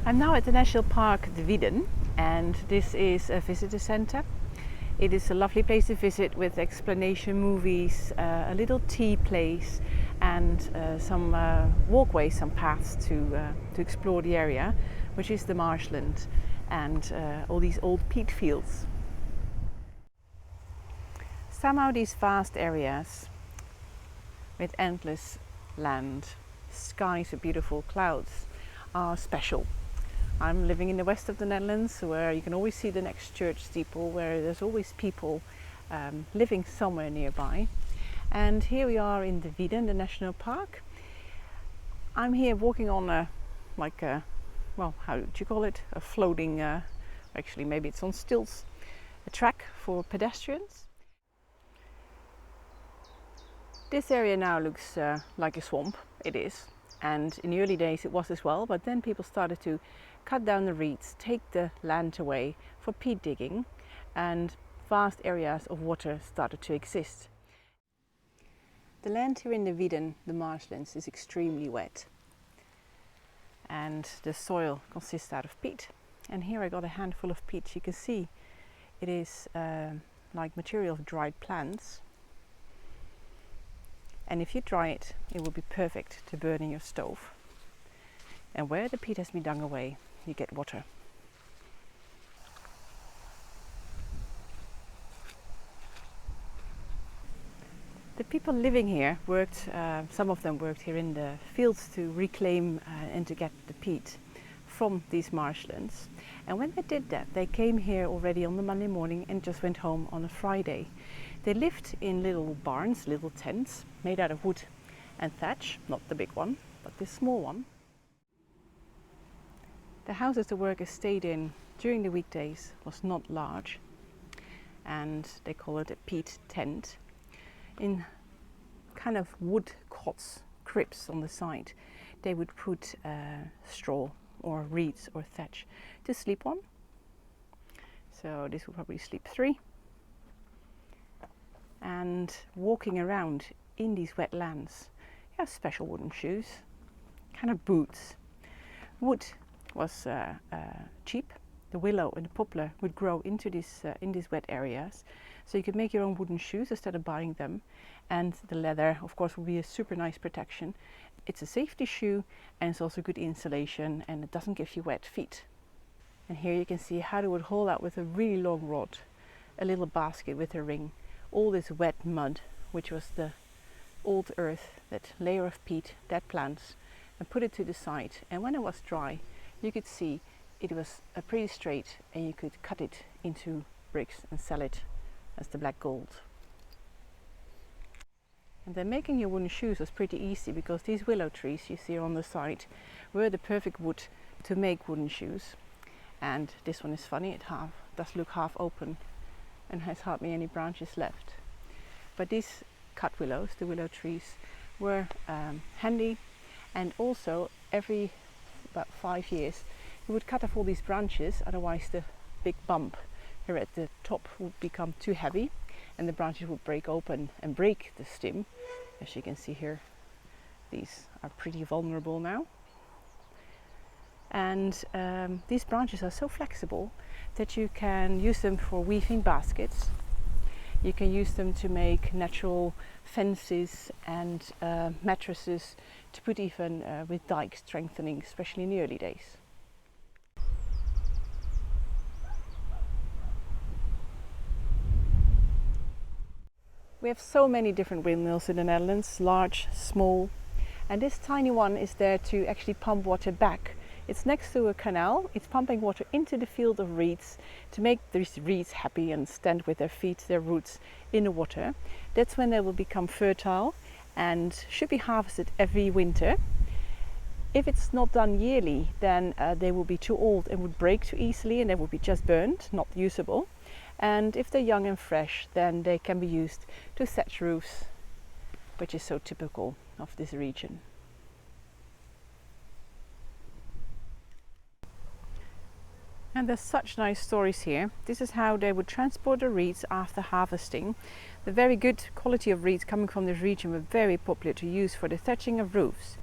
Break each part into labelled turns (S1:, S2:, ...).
S1: I'm now at the National Park Wieden, and this is a visitor center. It is a lovely place to visit with explanation movies, a little tea place, and some walkways, some paths to explore the area, which is the marshland and all these old peat fields. Somehow these vast areas with endless land, skies with beautiful clouds are special. I'm living in the west of the Netherlands, where you can always see the next church steeple, where there's always people living somewhere nearby. And here we are in the Wieden, the national park. I'm here walking on well, how do you call it? A floating, actually maybe it's on stilts, a track for pedestrians. This area now looks like a swamp. It is. And in the early days it was as well, but then people started to cut down the reeds, take the land away for peat digging, and vast areas of water started to exist. The land here in the Wieden, the marshlands, is extremely wet, and the soil consists out of peat. And here I got a handful of peat. You can see it is like material of dried plants. And if you dry it, it will be perfect to burn in your stove. And where the peat has been dug away, you get water. The people living here worked, some of them worked here in the fields to reclaim and to get the peat from these marshlands. And when they did that, they came here already on the Monday morning and just went home on a Friday. They lived in little barns, little tents, made out of wood and thatch, not the big one, but this small one. The houses the workers stayed in during the weekdays was not large, and they call it a peat tent. In kind of wood cots, cribs on the side, they would put straw or reeds or thatch to sleep on. So this will probably sleep 3. And walking around in these wet lands, you have special wooden shoes, kind of boots. Wood was cheap. The willow and the poplar would grow into in these wet areas, so you could make your own wooden shoes instead of buying them. And the leather, of course, will be a super nice protection. It's a safety shoe, and it's also good insulation, and it doesn't give you wet feet. And here you can see how they would haul out with a really long rod, a little basket with a ring, all this wet mud, which was the old earth, that layer of peat, dead plants, and put it to the side. And when it was dry, you could see it was pretty straight, and you could cut it into bricks and sell it as the black gold. And then making your wooden shoes was pretty easy, because these willow trees you see on the side were the perfect wood to make wooden shoes. And this one is funny, it does look half open and has hardly any branches left. But these cut willows, the willow trees, were handy, and also every about 5 years you would cut off all these branches, otherwise the big bump here at the top would become too heavy and the branches would break open and break the stem. As you can see here, these are pretty vulnerable now. And these branches are so flexible that you can use them for weaving baskets. You can use them to make natural fences and mattresses, to put even with dike strengthening, especially in the early days. We have so many different windmills in the Netherlands, large, small, and this tiny one is there to actually pump water back. It's next to a canal. It's pumping water into the field of reeds to make these reeds happy and stand with their feet, their roots in the water. That's when they will become fertile and should be harvested every winter. If it's not done yearly, then they will be too old and would break too easily, and they would be just burned, not usable. And if they're young and fresh, then they can be used to thatch roofs, which is so typical of this region. And there's such nice stories here. This is how they would transport the reeds after harvesting. The very good quality of reeds coming from this region were very popular to use for the thatching of roofs.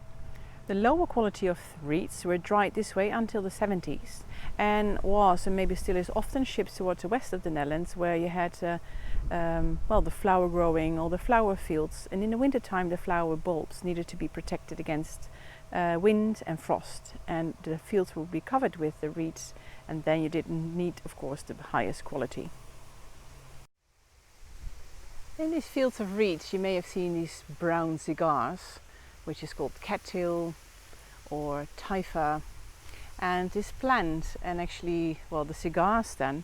S1: The lower quality of reeds were dried this way until the 70s and was, and maybe still is, often shipped towards the west of the Netherlands, where you had the flower growing or the flower fields, and in the winter time the flower bulbs needed to be protected against wind and frost, and the fields would be covered with the reeds, and then you didn't need, of course, the highest quality. In these fields of reeds you may have seen these brown cigars, which is called cattail or typha, and this plant, and actually, well, the cigars then,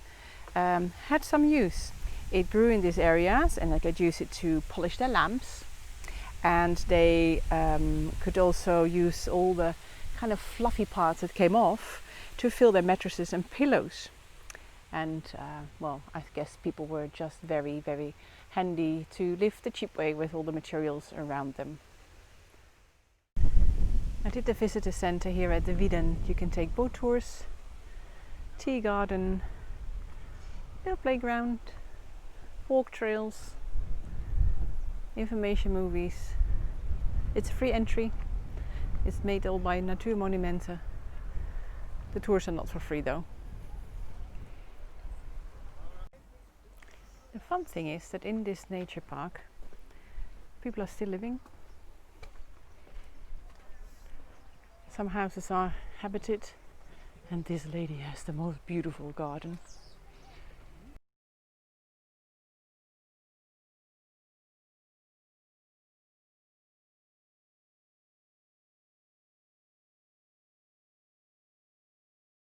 S1: had some use. It grew in these areas and they could use it to polish their lamps, and they could also use all the kind of fluffy parts that came off to fill their mattresses and pillows. And well, I guess people were just very, very handy to live the cheap way with all the materials around them. I did the visitor center here at the Wieden. You can take boat tours, tea garden, little playground, walk trails, information movies. It's free entry. It's made all by Natuurmonumenten. The tours are not for free though. The fun thing is that in this nature park people are still living. Some houses are habited, and this lady has the most beautiful garden.